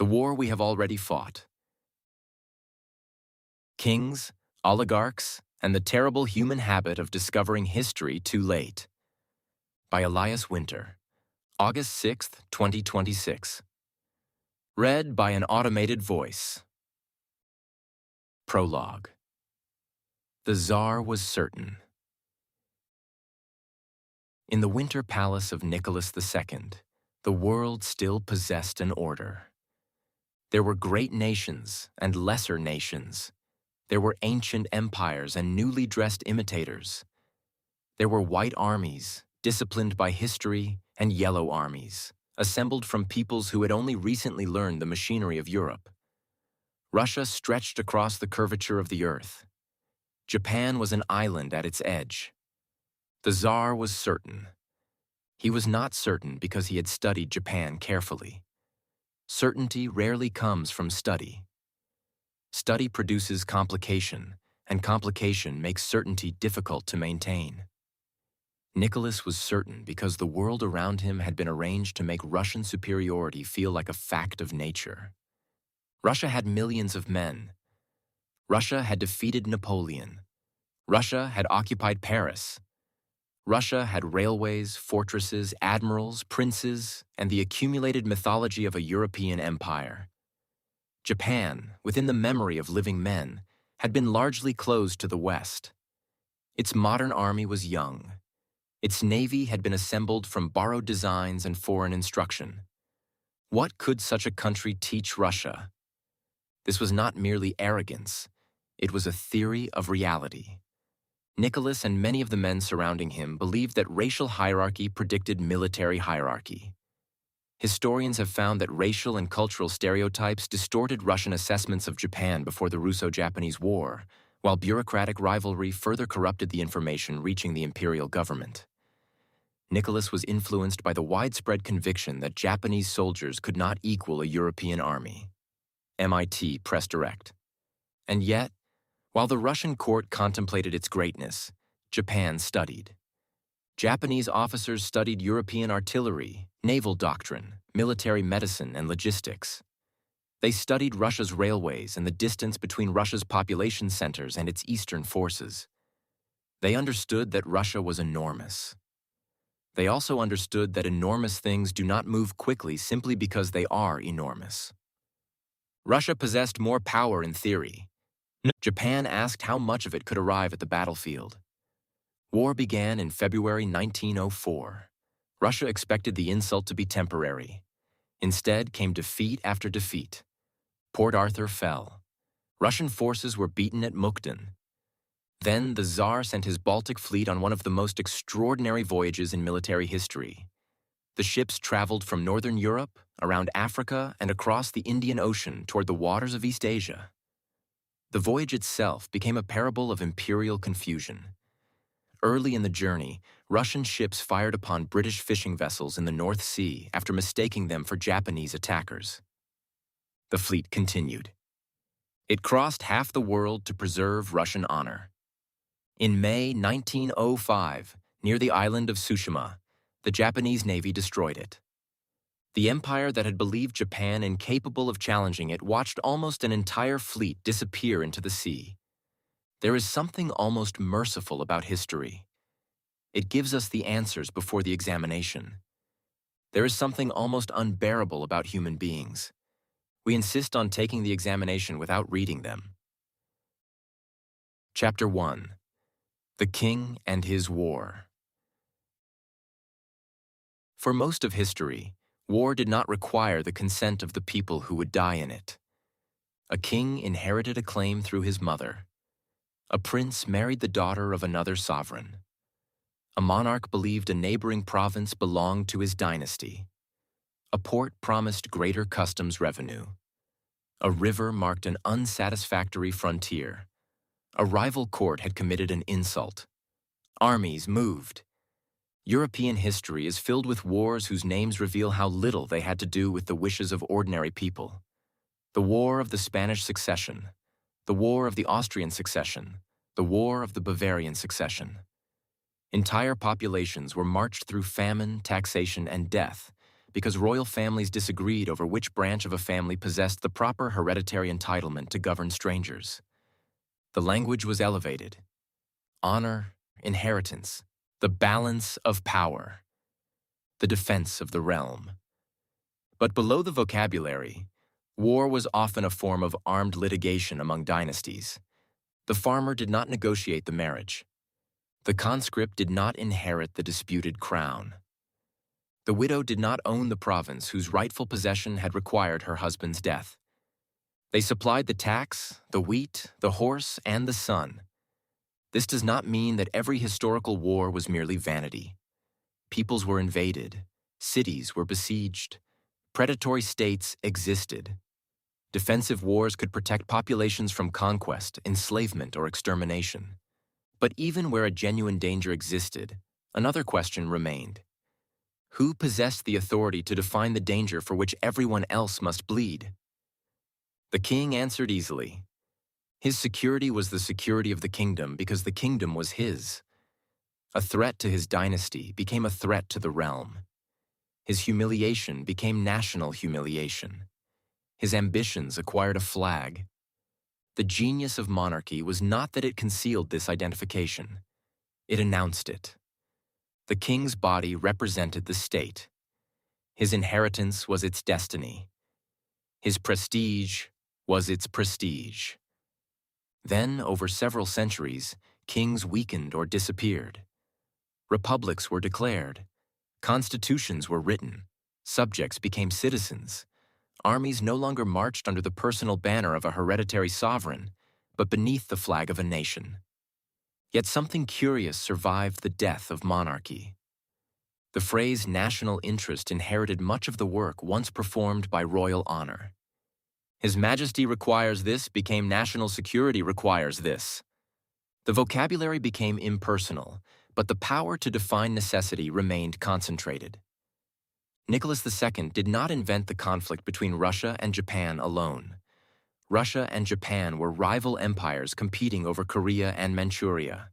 The war we have already fought. Kings, oligarchs, and the terrible human habit of discovering history too late. By Elias Winter, August 6, 2026. Read by an automated voice. Prologue. The Tsar was certain. In the winter palace of Nicholas II, the world still possessed an order. There were great nations and lesser nations. There were ancient empires and newly dressed imitators. There were white armies, disciplined by history, and yellow armies, assembled from peoples who had only recently learned the machinery of Europe. Russia stretched across the curvature of the earth. Japan was an island at its edge. The Tsar was certain. He was not certain because he had studied Japan carefully. Certainty rarely comes from study. Study produces complication, and complication makes certainty difficult to maintain. Nicholas was certain because the world around him had been arranged to make Russian superiority feel like a fact of nature. Russia had millions of men. Russia had defeated Napoleon. Russia had occupied Paris. Russia had railways, fortresses, admirals, princes, and the accumulated mythology of a European empire. Japan, within the memory of living men, had been largely closed to the West. Its modern army was young. Its navy had been assembled from borrowed designs and foreign instruction. What could such a country teach Russia? This was not merely arrogance. It was a theory of reality. Nicholas and many of the men surrounding him believed that racial hierarchy predicted military hierarchy. Historians have found that racial and cultural stereotypes distorted Russian assessments of Japan before the Russo-Japanese War, while bureaucratic rivalry further corrupted the information reaching the imperial government. Nicholas was influenced by the widespread conviction that Japanese soldiers could not equal a European army. MIT Press Direct. And yet, while the Russian court contemplated its greatness, Japan studied. Japanese officers studied European artillery, naval doctrine, military medicine, and logistics. They studied Russia's railways and the distance between Russia's population centers and its eastern forces. They understood that Russia was enormous. They also understood that enormous things do not move quickly simply because they are enormous. Russia possessed more power in theory. Japan asked how much of it could arrive at the battlefield. War began in February 1904. Russia expected the insult to be temporary. Instead came defeat after defeat. Port Arthur fell. Russian forces were beaten at Mukden. Then the Tsar sent his Baltic fleet on one of the most extraordinary voyages in military history. The ships traveled from northern Europe, around Africa, and across the Indian Ocean toward the waters of East Asia. The voyage itself became a parable of imperial confusion. Early in the journey, Russian ships fired upon British fishing vessels in the North Sea after mistaking them for Japanese attackers. The fleet continued. It crossed half the world to preserve Russian honor. In May 1905, near the island of Tsushima, the Japanese Navy destroyed it. The empire that had believed Japan incapable of challenging it watched almost an entire fleet disappear into the sea. There is something almost merciful about history. It gives us the answers before the examination. There is something almost unbearable about human beings. We insist on taking the examination without reading them. Chapter 1. The King and His War. For most of history, war did not require the consent of the people who would die in it. A king inherited a claim through his mother. A prince married the daughter of another sovereign. A monarch believed a neighboring province belonged to his dynasty. A port promised greater customs revenue. A river marked an unsatisfactory frontier. A rival court had committed an insult. Armies moved. European history is filled with wars whose names reveal how little they had to do with the wishes of ordinary people. The War of the Spanish Succession, the War of the Austrian Succession, the War of the Bavarian Succession. Entire populations were marched through famine, taxation, and death because royal families disagreed over which branch of a family possessed the proper hereditary entitlement to govern strangers. The language was elevated. Honor, inheritance, the balance of power, the defense of the realm. But below the vocabulary, war was often a form of armed litigation among dynasties. The farmer did not negotiate the marriage. The conscript did not inherit the disputed crown. The widow did not own the province whose rightful possession had required her husband's death. They supplied the tax, the wheat, the horse, and the sun. This does not mean that every historical war was merely vanity. Peoples were invaded, cities were besieged, predatory states existed. Defensive wars could protect populations from conquest, enslavement, or extermination. But even where a genuine danger existed, another question remained. Who possessed the authority to define the danger for which everyone else must bleed? The king answered easily. His security was the security of the kingdom because the kingdom was his. A threat to his dynasty became a threat to the realm. His humiliation became national humiliation. His ambitions acquired a flag. The genius of monarchy was not that it concealed this identification. It announced it. The king's body represented the state. His inheritance was its destiny. His prestige was its prestige. Then, over several centuries, kings weakened or disappeared. Republics were declared. Constitutions were written. Subjects became citizens. Armies no longer marched under the personal banner of a hereditary sovereign, but beneath the flag of a nation. Yet something curious survived the death of monarchy. The phrase national interest inherited much of the work once performed by royal honor. His Majesty requires this became national security requires this. The vocabulary became impersonal, but the power to define necessity remained concentrated. Nicholas II did not invent the conflict between Russia and Japan alone. Russia and Japan were rival empires competing over Korea and Manchuria.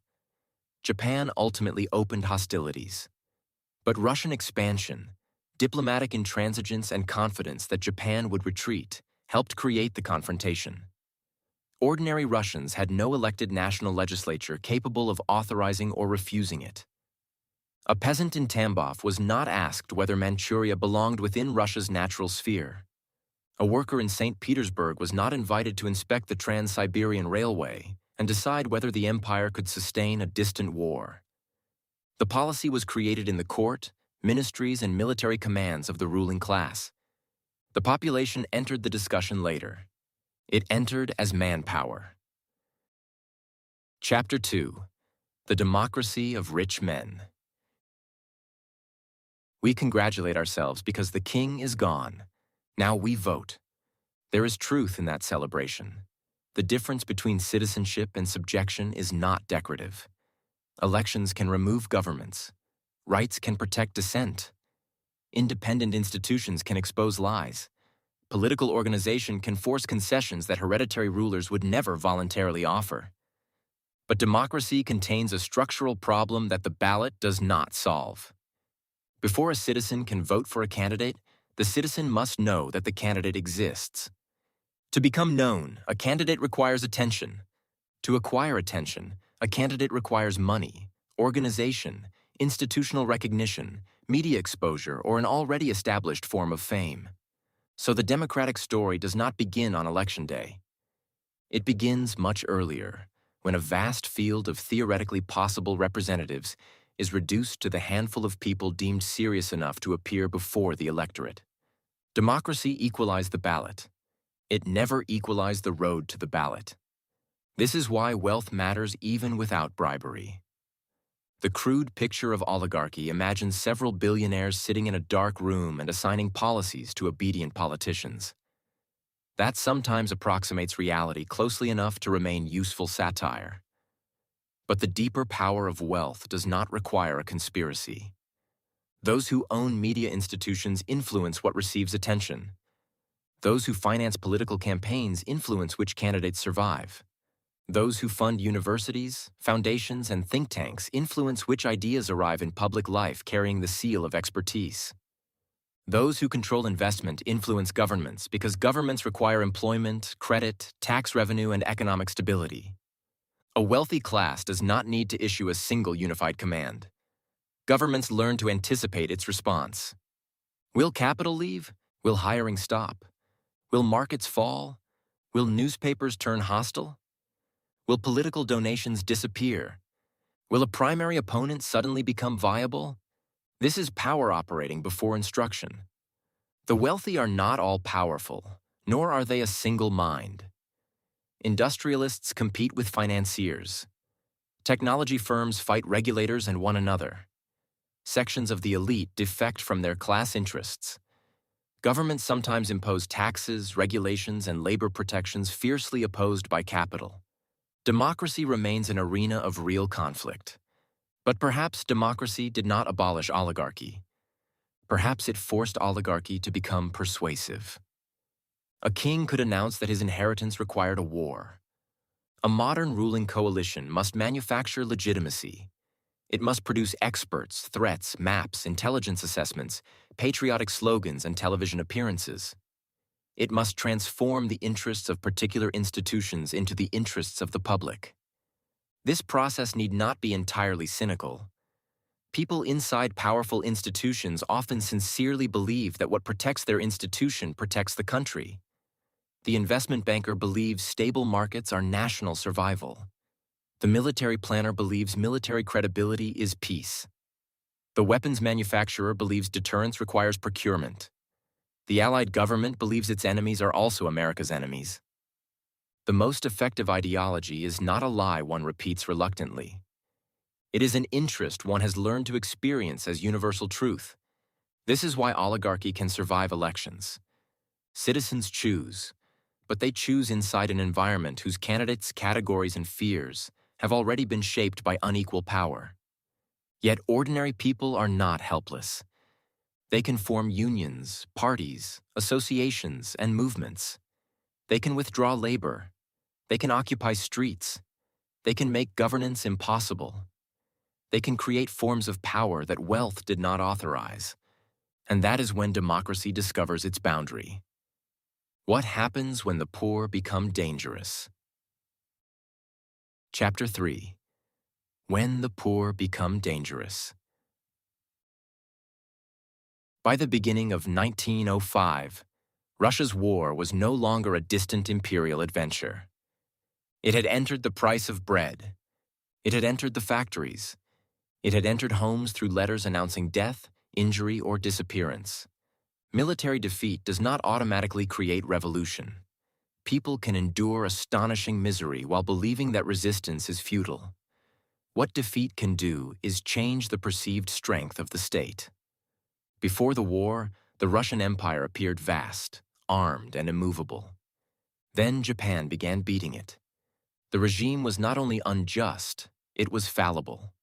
Japan ultimately opened hostilities. But Russian expansion, diplomatic intransigence, and confidence that Japan would retreat helped create the confrontation. Ordinary Russians had no elected national legislature capable of authorizing or refusing it. A peasant in Tambov was not asked whether Manchuria belonged within Russia's natural sphere. A worker in St. Petersburg was not invited to inspect the Trans-Siberian Railway and decide whether the empire could sustain a distant war. The policy was created in the court, ministries, and military commands of the ruling class. The population entered the discussion later. It entered as manpower. Chapter 2: The Democracy of Rich Men. We congratulate ourselves because the king is gone. Now we vote. There is truth in that celebration. The difference between citizenship and subjection is not decorative. Elections can remove governments. Rights can protect dissent. Independent institutions can expose lies. Political organization can force concessions that hereditary rulers would never voluntarily offer. But democracy contains a structural problem that the ballot does not solve. Before a citizen can vote for a candidate, the citizen must know that the candidate exists. To become known, a candidate requires attention. To acquire attention, a candidate requires money, organization, institutional recognition, media exposure, or an already established form of fame. So the democratic story does not begin on election day. It begins much earlier, when a vast field of theoretically possible representatives is reduced to the handful of people deemed serious enough to appear before the electorate. Democracy equalized the ballot. It never equalized the road to the ballot. This is why wealth matters even without bribery. The crude picture of oligarchy imagines several billionaires sitting in a dark room and assigning policies to obedient politicians. That sometimes approximates reality closely enough to remain useful satire. But the deeper power of wealth does not require a conspiracy. Those who own media institutions influence what receives attention. Those who finance political campaigns influence which candidates survive. Those who fund universities, foundations, and think tanks influence which ideas arrive in public life carrying the seal of expertise. Those who control investment influence governments because governments require employment, credit, tax revenue, and economic stability. A wealthy class does not need to issue a single unified command. Governments learn to anticipate its response. Will capital leave? Will hiring stop? Will markets fall? Will newspapers turn hostile? Will political donations disappear? Will a primary opponent suddenly become viable? This is power operating before instruction. The wealthy are not all powerful, nor are they a single mind. Industrialists compete with financiers. Technology firms fight regulators and one another. Sections of the elite defect from their class interests. Governments sometimes impose taxes, regulations, and labor protections fiercely opposed by capital. Democracy remains an arena of real conflict. But perhaps democracy did not abolish oligarchy. Perhaps it forced oligarchy to become persuasive. A king could announce that his inheritance required a war. A modern ruling coalition must manufacture legitimacy. It must produce experts, threats, maps, intelligence assessments, patriotic slogans, and television appearances. It must transform the interests of particular institutions into the interests of the public. This process need not be entirely cynical. People inside powerful institutions often sincerely believe that what protects their institution protects the country. The investment banker believes stable markets are national survival. The military planner believes military credibility is peace. The weapons manufacturer believes deterrence requires procurement. The Allied government believes its enemies are also America's enemies. The most effective ideology is not a lie one repeats reluctantly. It is an interest one has learned to experience as universal truth. This is why oligarchy can survive elections. Citizens choose, but they choose inside an environment whose candidates, categories, and fears have already been shaped by unequal power. Yet ordinary people are not helpless. They can form unions, parties, associations, and movements. They can withdraw labor. They can occupy streets. They can make governance impossible. They can create forms of power that wealth did not authorize. And that is when democracy discovers its boundary. What happens when the poor become dangerous? Chapter 3. When the poor become dangerous. By the beginning of 1905, Russia's war was no longer a distant imperial adventure. It had entered the price of bread. It had entered the factories. It had entered homes through letters announcing death, injury, or disappearance. Military defeat does not automatically create revolution. People can endure astonishing misery while believing that resistance is futile. What defeat can do is change the perceived strength of the state. Before the war, the Russian Empire appeared vast, armed, and immovable. Then Japan began beating it. The regime was not only unjust, it was fallible.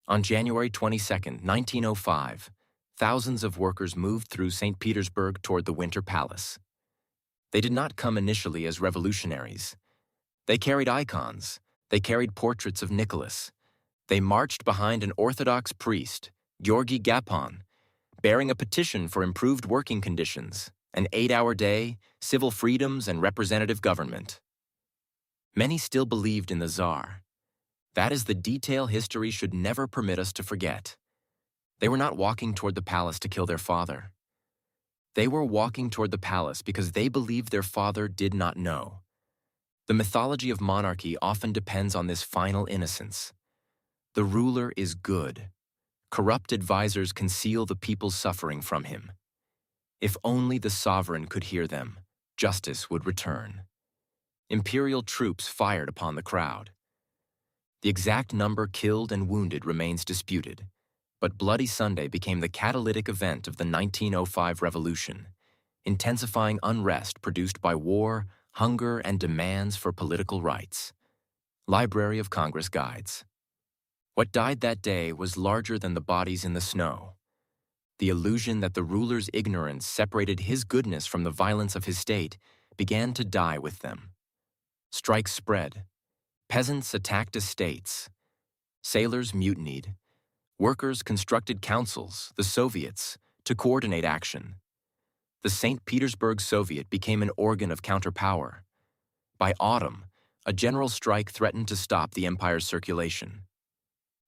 On January 22, 1905, thousands of workers moved through St. Petersburg toward the Winter Palace. They did not come initially as revolutionaries. They carried icons. They carried portraits of Nicholas. They marched behind an Orthodox priest, Georgy Gapon, bearing a petition for improved working conditions, an 8-hour day, civil freedoms, and representative government. Many still believed in the Tsar. That is the detail history should never permit us to forget. They were not walking toward the palace to kill their father. They were walking toward the palace because they believed their father did not know. The mythology of monarchy often depends on this final innocence. The ruler is good. Corrupt advisors conceal the people's suffering from him. If only the sovereign could hear them, justice would return. Imperial troops fired upon the crowd. The exact number killed and wounded remains disputed, but Bloody Sunday became the catalytic event of the 1905 revolution, intensifying unrest produced by war, hunger, and demands for political rights. Library of Congress Guides. What died that day was larger than the bodies in the snow. The illusion that the ruler's ignorance separated his goodness from the violence of his state began to die with them. Strikes spread. Peasants attacked estates. Sailors mutinied. Workers constructed councils, the Soviets, to coordinate action. The St. Petersburg Soviet became an organ of counterpower. By autumn, a general strike threatened to stop the empire's circulation.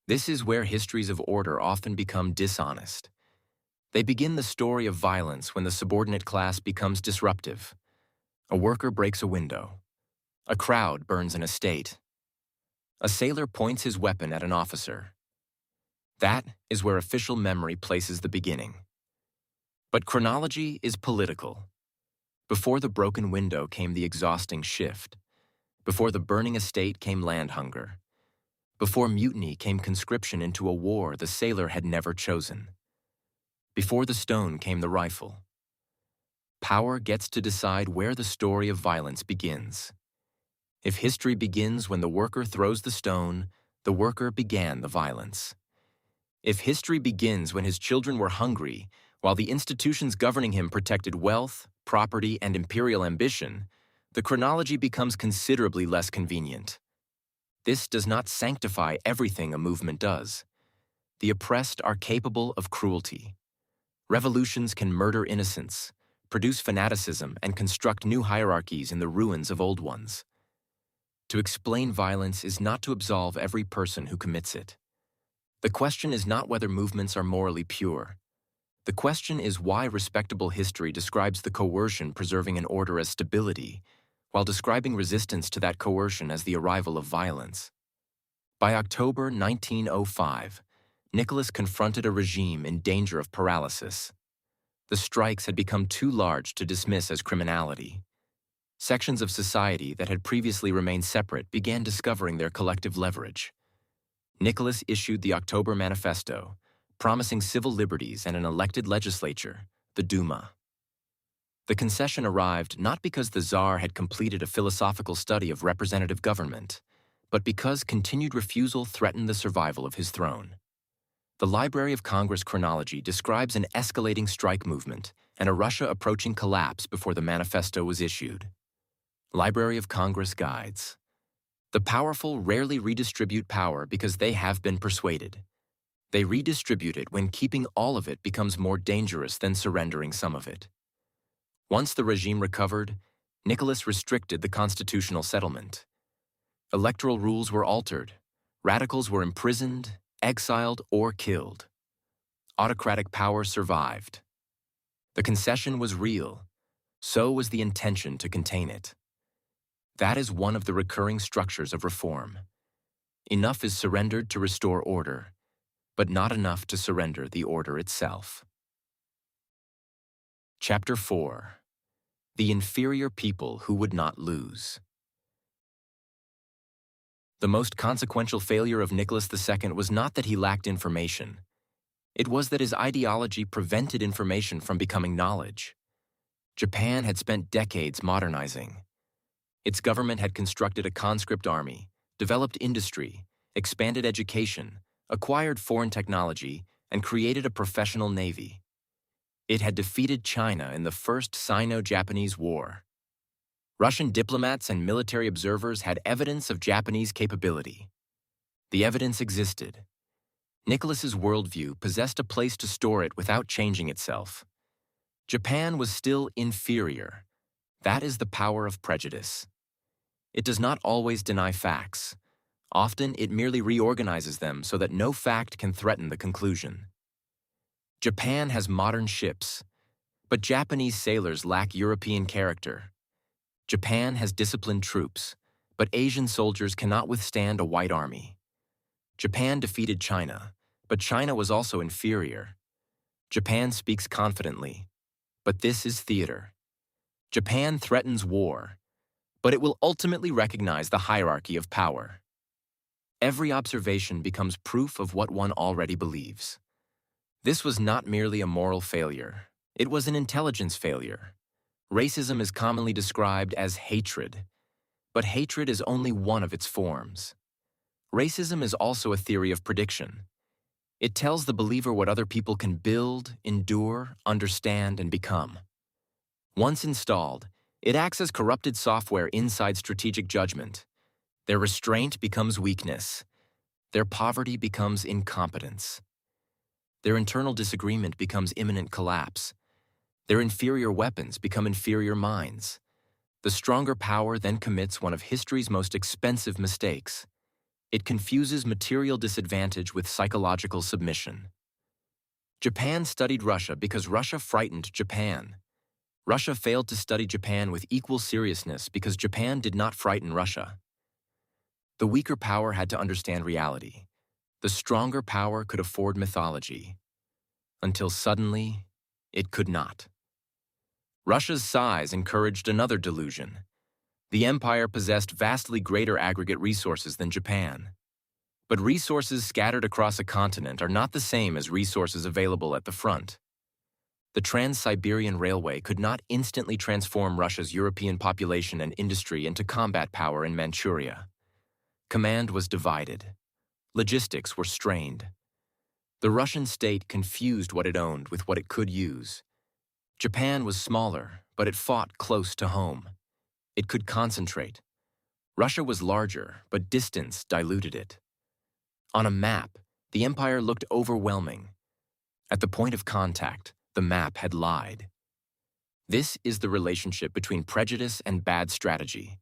This is where histories of order often become dishonest. They begin the story of violence when the subordinate class becomes disruptive. A worker breaks a window. A crowd burns an estate. A sailor points his weapon at an officer. That is where official memory places the beginning. But chronology is political. Before the broken window came the exhausting shift. Before the burning estate came land hunger. Before mutiny came conscription into a war the sailor had never chosen. Before the stone came the rifle. Power gets to decide where the story of violence begins. If history begins when the worker throws the stone, the worker began the violence. If history begins when his children were hungry, while the institutions governing him protected wealth, property, and imperial ambition, the chronology becomes considerably less convenient. This does not sanctify everything a movement does. The oppressed are capable of cruelty. Revolutions can murder innocents, produce fanaticism, and construct new hierarchies in the ruins of old ones. To explain violence is not to absolve every person who commits it. The question is not whether movements are morally pure. The question is why respectable history describes the coercion preserving an order as stability, while describing resistance to that coercion as the arrival of violence. By October 1905, Nicholas confronted a regime in danger of paralysis. The strikes had become too large to dismiss as criminality. Sections of society that had previously remained separate began discovering their collective leverage. Nicholas issued the October Manifesto, promising civil liberties and an elected legislature, the Duma. The concession arrived not because the Tsar had completed a philosophical study of representative government, but because continued refusal threatened the survival of his throne. The Library of Congress chronology describes an escalating strike movement and a Russia approaching collapse before the manifesto was issued. Library of Congress guides. The powerful rarely redistribute power because they have been persuaded. They redistribute it when keeping all of it becomes more dangerous than surrendering some of it. Once the regime recovered, Nicholas restricted the constitutional settlement. Electoral rules were altered. Radicals were imprisoned, exiled, or killed. Autocratic power survived. The concession was real. So was the intention to contain it. That is one of the recurring structures of reform. Enough is surrendered to restore order, but not enough to surrender the order itself. Chapter 4. The inferior people who would not lose. The most consequential failure of Nicholas II was not that he lacked information. It was that his ideology prevented information from becoming knowledge. Japan had spent decades modernizing. Its government had constructed a conscript army, developed industry, expanded education, acquired foreign technology, and created a professional navy. It had defeated China in the First Sino-Japanese War. Russian diplomats and military observers had evidence of Japanese capability. The evidence existed. Nicholas's worldview possessed a place to store it without changing itself. Japan was still inferior. That is the power of prejudice. It does not always deny facts. Often it merely reorganizes them so that no fact can threaten the conclusion. Japan has modern ships, but Japanese sailors lack European character. Japan has disciplined troops, but Asian soldiers cannot withstand a white army. Japan defeated China, but China was also inferior. Japan speaks confidently, but this is theater. Japan threatens war, but it will ultimately recognize the hierarchy of power. Every observation becomes proof of what one already believes. This was not merely a moral failure. It was an intelligence failure. Racism is commonly described as hatred, but hatred is only one of its forms. Racism is also a theory of prediction. It tells the believer what other people can build, endure, understand, and become. Once installed, it acts as corrupted software inside strategic judgment. Their restraint becomes weakness. Their poverty becomes incompetence. Their internal disagreement becomes imminent collapse. Their inferior weapons become inferior minds. The stronger power then commits one of history's most expensive mistakes. It confuses material disadvantage with psychological submission. Japan studied Russia because Russia frightened Japan. Russia failed to study Japan with equal seriousness because Japan did not frighten Russia. The weaker power had to understand reality. The stronger power could afford mythology. Until suddenly, it could not. Russia's size encouraged another delusion. The empire possessed vastly greater aggregate resources than Japan. But resources scattered across a continent are not the same as resources available at the front. The Trans-Siberian Railway could not instantly transform Russia's European population and industry into combat power in Manchuria. Command was divided. Logistics were strained. The Russian state confused what it owned with what it could use. Japan was smaller, but it fought close to home. It could concentrate. Russia was larger, but distance diluted it. On a map, the empire looked overwhelming. At the point of contact, the map had lied. This is the relationship between prejudice and bad strategy.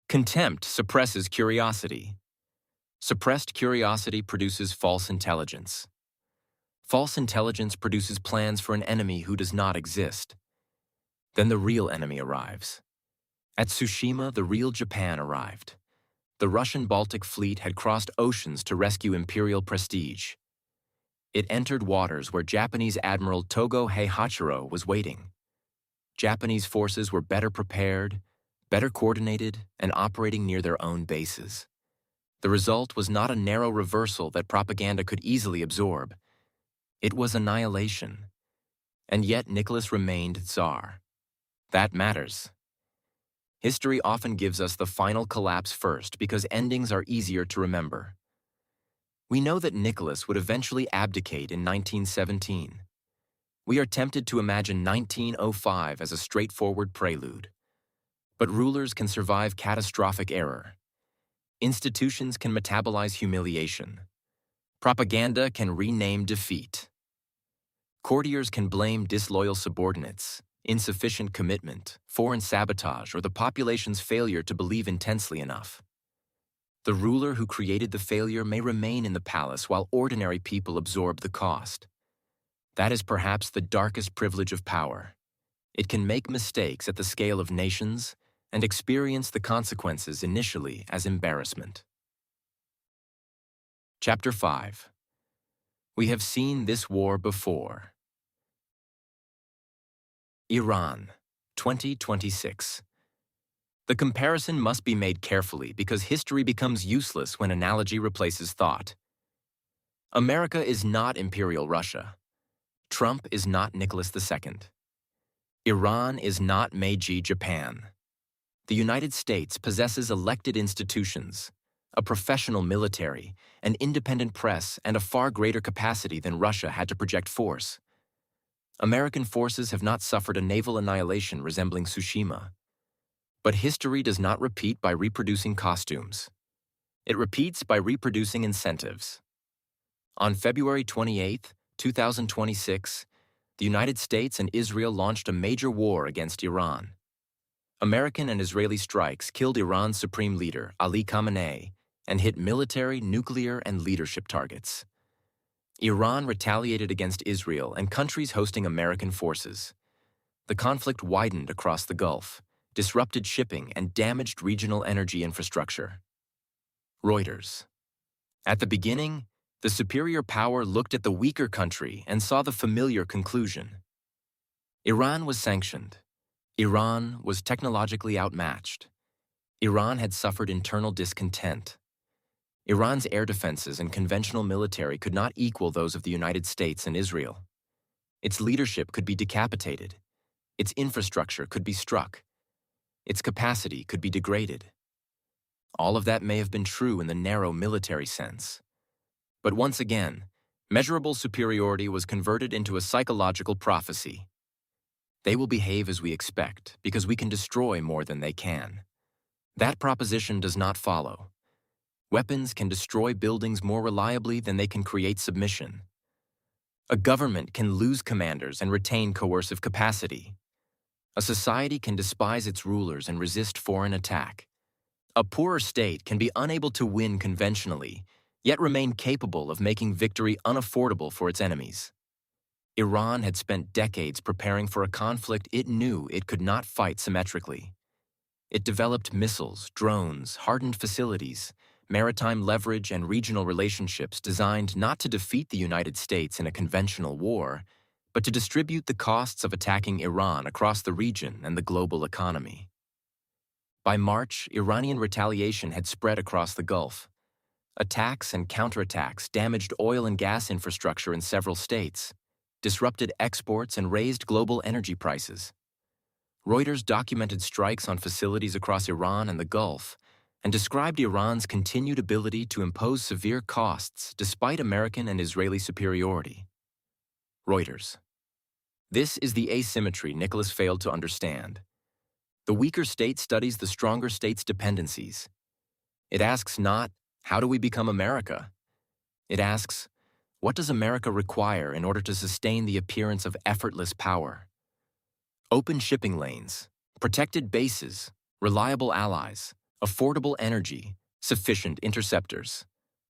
Contempt suppresses curiosity. Suppressed curiosity produces false intelligence. False intelligence produces plans for an enemy who does not exist. Then the real enemy arrives. At Tsushima, the real Japan arrived. The Russian Baltic Fleet had crossed oceans to rescue imperial prestige. It entered waters where Japanese Admiral Togo Heihachiro was waiting. Japanese forces were better prepared, better coordinated, and operating near their own bases. The result was not a narrow reversal that propaganda could easily absorb. It was annihilation. And yet Nicholas remained Tsar. That matters. History often gives us the final collapse first because endings are easier to remember. We know that Nicholas would eventually abdicate in 1917. We are tempted to imagine 1905 as a straightforward prelude. But rulers can survive catastrophic error. Institutions can metabolize humiliation. Propaganda can rename defeat. Courtiers can blame disloyal subordinates, insufficient commitment, foreign sabotage, or the population's failure to believe intensely enough. The ruler who created the failure may remain in the palace while ordinary people absorb the cost. That is perhaps the darkest privilege of power. It can make mistakes at the scale of nations and experience the consequences initially as embarrassment. Chapter 5. We have seen this war before. Iran, 2026. The comparison must be made carefully because history becomes useless when analogy replaces thought. America is not Imperial Russia. Trump is not Nicholas II. Iran is not Meiji Japan. The United States possesses elected institutions, a professional military, an independent press, and a far greater capacity than Russia had to project force. American forces have not suffered a naval annihilation resembling Tsushima. But history does not repeat by reproducing costumes. It repeats by reproducing incentives. On February 28, 2026, the United States and Israel launched a major war against Iran. American and Israeli strikes killed Iran's supreme leader, Ali Khamenei, and hit military, nuclear, and leadership targets. Iran retaliated against Israel and countries hosting American forces. The conflict widened across the Gulf, disrupted shipping, and damaged regional energy infrastructure. Reuters. At the beginning, the superior power looked at the weaker country and saw the familiar conclusion. Iran was sanctioned. Iran was technologically outmatched. Iran had suffered internal discontent. Iran's air defenses and conventional military could not equal those of the United States and Israel. Its leadership could be decapitated. Its infrastructure could be struck. Its capacity could be degraded. All of that may have been true in the narrow military sense. But once again, measurable superiority was converted into a psychological prophecy. They will behave as we expect because we can destroy more than they can. That proposition does not follow. Weapons can destroy buildings more reliably than they can create submission. A government can lose commanders and retain coercive capacity. A society can despise its rulers and resist foreign attack. A poorer state can be unable to win conventionally, yet remain capable of making victory unaffordable for its enemies. Iran had spent decades preparing for a conflict it knew it could not fight symmetrically. It developed missiles, drones, hardened facilities, maritime leverage, and regional relationships designed not to defeat the United States in a conventional war, but to distribute the costs of attacking Iran across the region and the global economy. By March, Iranian retaliation had spread across the Gulf. Attacks and counterattacks damaged oil and gas infrastructure in several states, disrupted exports, and raised global energy prices. Reuters documented strikes on facilities across Iran and the Gulf, and described Iran's continued ability to impose severe costs despite American and Israeli superiority. Reuters. This is the asymmetry Nicholas failed to understand. The weaker state studies the stronger state's dependencies. It asks not, how do we become America? It asks, what does America require in order to sustain the appearance of effortless power? Open shipping lanes, protected bases, reliable allies, affordable energy, sufficient interceptors,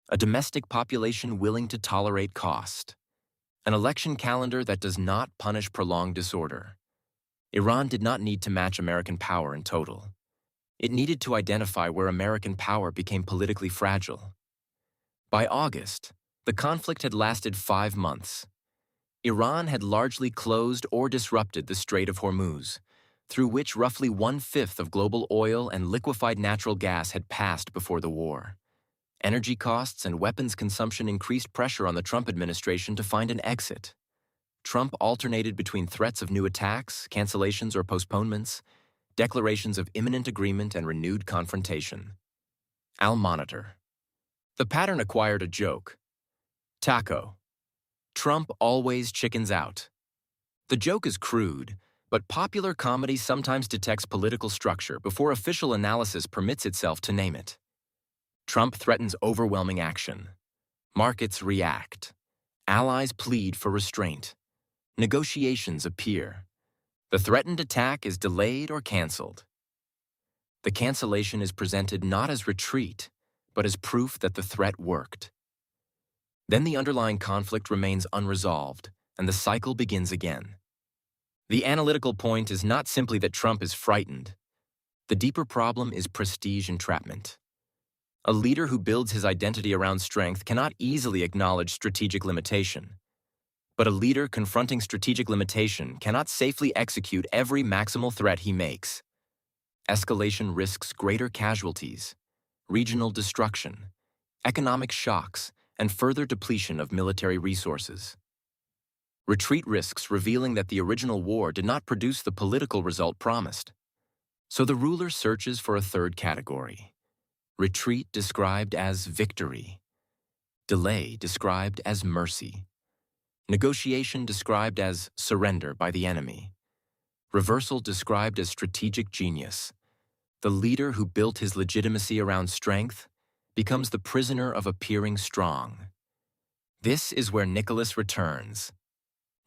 a domestic population willing to tolerate cost, an election calendar that does not punish prolonged disorder. Iran did not need to match American power in total. It needed to identify where American power became politically fragile. By August, the conflict had lasted 5 months. Iran had largely closed or disrupted the Strait of Hormuz, through which roughly 1/5 of global oil and liquefied natural gas had passed before the war. Energy costs and weapons consumption increased pressure on the Trump administration to find an exit. Trump alternated between threats of new attacks, cancellations or postponements, declarations of imminent agreement, and renewed confrontation. Al Monitor. The pattern acquired a joke. Taco. Trump always chickens out. The joke is crude, but popular comedy sometimes detects political structure before official analysis permits itself to name it. Trump threatens overwhelming action. Markets react. Allies plead for restraint. Negotiations appear. The threatened attack is delayed or canceled. The cancellation is presented not as retreat, but as proof that the threat worked. Then the underlying conflict remains unresolved, and the cycle begins again. The analytical point is not simply that Trump is frightened. The deeper problem is prestige entrapment. A leader who builds his identity around strength cannot easily acknowledge strategic limitation. But a leader confronting strategic limitation cannot safely execute every maximal threat he makes. Escalation risks greater casualties, regional destruction, economic shocks, and further depletion of military resources. Retreat risks revealing that the original war did not produce the political result promised. So the ruler searches for a third category. Retreat described as victory. Delay described as mercy. Negotiation described as surrender by the enemy. Reversal described as strategic genius. The leader who built his legitimacy around strength becomes the prisoner of appearing strong. This is where Nicholas returns.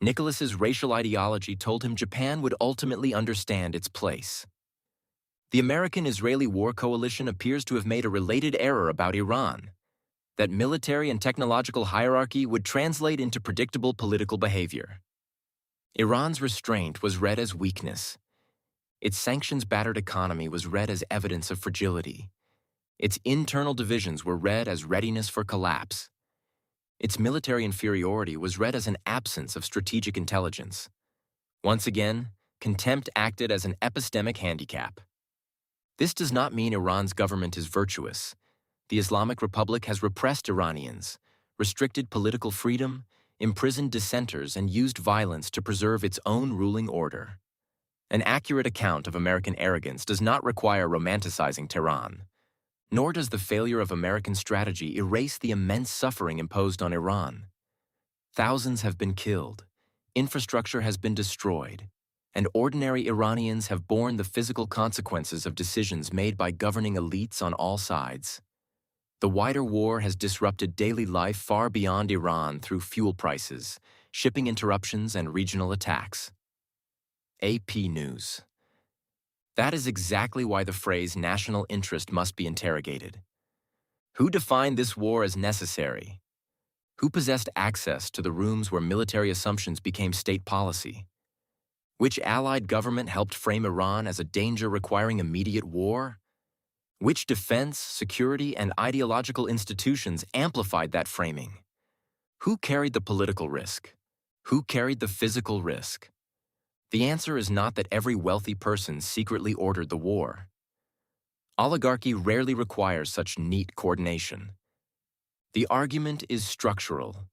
Nicholas's racial ideology told him Japan would ultimately understand its place. The American-Israeli war coalition appears to have made a related error about Iran, that military and technological hierarchy would translate into predictable political behavior. Iran's restraint was read as weakness. Its sanctions-battered economy was read as evidence of fragility. Its internal divisions were read as readiness for collapse. Its military inferiority was read as an absence of strategic intelligence. Once again, contempt acted as an epistemic handicap. This does not mean Iran's government is virtuous. The Islamic Republic has repressed Iranians, restricted political freedom, imprisoned dissenters, and used violence to preserve its own ruling order. An accurate account of American arrogance does not require romanticizing Tehran, nor does the failure of American strategy erase the immense suffering imposed on Iran. Thousands have been killed, infrastructure has been destroyed, and ordinary Iranians have borne the physical consequences of decisions made by governing elites on all sides. The wider war has disrupted daily life far beyond Iran through fuel prices, shipping interruptions, and regional attacks. AP News. That is exactly why the phrase national interest must be interrogated. Who defined this war as necessary? Who possessed access to the rooms where military assumptions became state policy? Which allied government helped frame Iran as a danger requiring immediate war? Which defense, security, and ideological institutions amplified that framing? Who carried the political risk? Who carried the physical risk? The answer is not that every wealthy person secretly ordered the war. Oligarchy rarely requires such neat coordination. The argument is structural.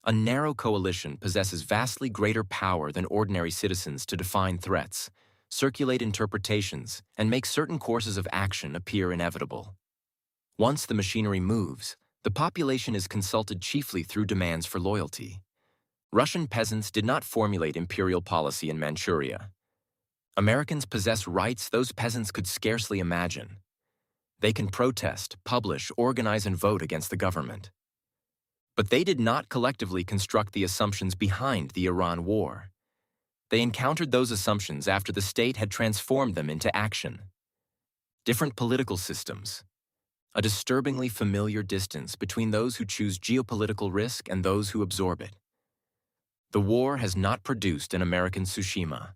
A narrow coalition possesses vastly greater power than ordinary citizens to define threats, circulate interpretations, and make certain courses of action appear inevitable. Once the machinery moves, the population is consulted chiefly through demands for loyalty. Russian peasants did not formulate imperial policy in Manchuria. Americans possess rights those peasants could scarcely imagine. They can protest, publish, organize, and vote against the government. But they did not collectively construct the assumptions behind the Iran war. They encountered those assumptions after the state had transformed them into action. Different political systems. A disturbingly familiar distance between those who choose geopolitical risk and those who absorb it. The war has not produced an American Tsushima.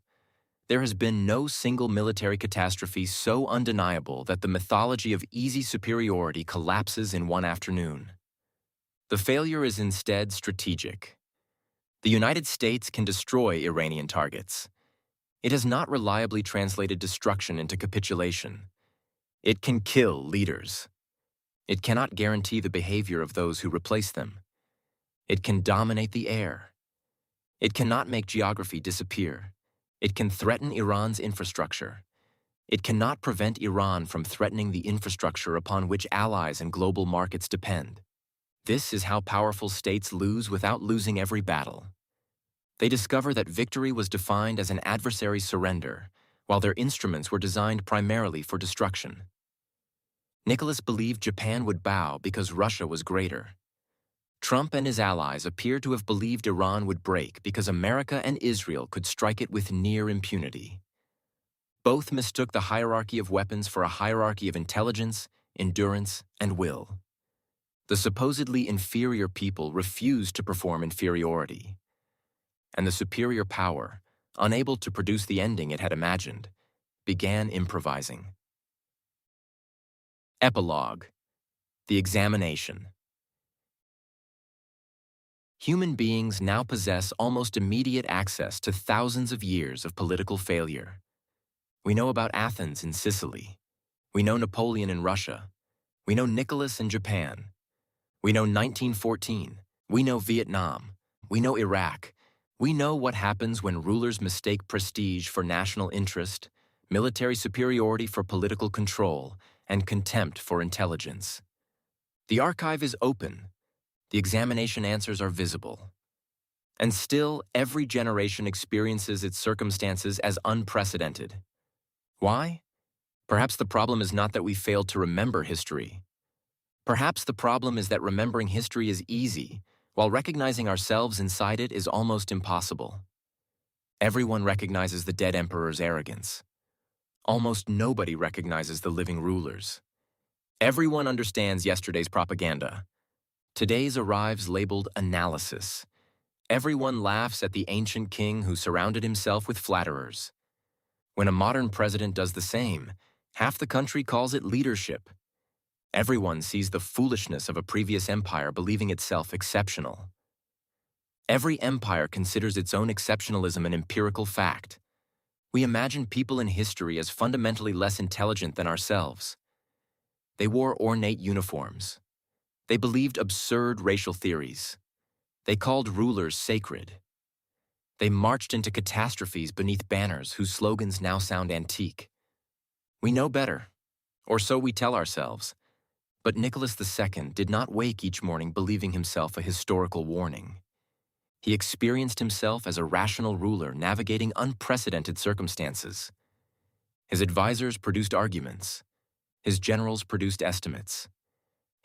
There has been no single military catastrophe so undeniable that the mythology of easy superiority collapses in one afternoon. The failure is instead strategic. The United States can destroy Iranian targets. It has not reliably translated destruction into capitulation. It can kill leaders. It cannot guarantee the behavior of those who replace them. It can dominate the air. It cannot make geography disappear. It can threaten Iran's infrastructure. It cannot prevent Iran from threatening the infrastructure upon which allies and global markets depend. This is how powerful states lose without losing every battle. They discover that victory was defined as an adversary's surrender, while their instruments were designed primarily for destruction. Nicholas believed Japan would bow because Russia was greater. Trump and his allies appear to have believed Iran would break because America and Israel could strike it with near impunity. Both mistook the hierarchy of weapons for a hierarchy of intelligence, endurance, and will. The supposedly inferior people refused to perform inferiority. And the superior power, unable to produce the ending it had imagined, began improvising. Epilogue. The examination. Human beings now possess almost immediate access to thousands of years of political failure. We know about Athens in Sicily. We know Napoleon in Russia. We know Nicholas in Japan. We know 1914. We know Vietnam. We know Iraq. We know what happens when rulers mistake prestige for national interest, military superiority for political control, and contempt for intelligence. The archive is open. The examination answers are visible. And still, every generation experiences its circumstances as unprecedented. Why? Perhaps the problem is not that we failed to remember history. Perhaps the problem is that remembering history is easy, while recognizing ourselves inside it is almost impossible. Everyone recognizes the dead emperor's arrogance. Almost nobody recognizes the living rulers. Everyone understands yesterday's propaganda. Today's arrives labeled analysis. Everyone laughs at the ancient king who surrounded himself with flatterers. When a modern president does the same, half the country calls it leadership. Everyone sees the foolishness of a previous empire believing itself exceptional. Every empire considers its own exceptionalism an empirical fact. We imagine people in history as fundamentally less intelligent than ourselves. They wore ornate uniforms. They believed absurd racial theories. They called rulers sacred. They marched into catastrophes beneath banners whose slogans now sound antique. We know better, or so we tell ourselves. But Nicholas II did not wake each morning believing himself a historical warning. He experienced himself as a rational ruler navigating unprecedented circumstances. His advisors produced arguments. His generals produced estimates.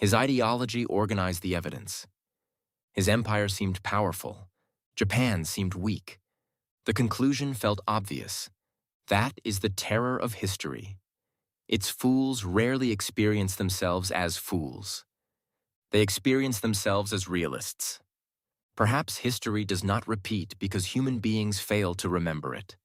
His ideology organized the evidence. His empire seemed powerful, Japan seemed weak. The conclusion felt obvious. That is the terror of history. Its fools rarely experience themselves as fools. They experience themselves as realists. Perhaps history does not repeat because human beings fail to remember it.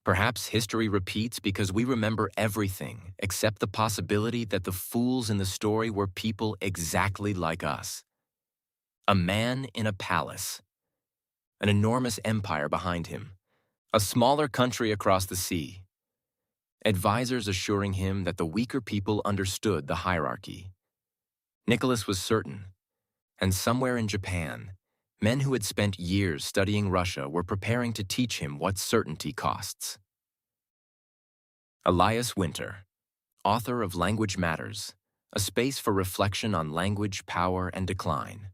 Perhaps history repeats because we remember everything except the possibility that the fools in the story were people exactly like us. A man in a palace. An enormous empire behind him. A smaller country across the sea. Advisors assuring him that the weaker people understood the hierarchy. Nicholas was certain, and somewhere in Japan, men who had spent years studying Russia were preparing to teach him what certainty costs. Elias Winter, author of Language Matters, a space for reflection on language, power, and decline.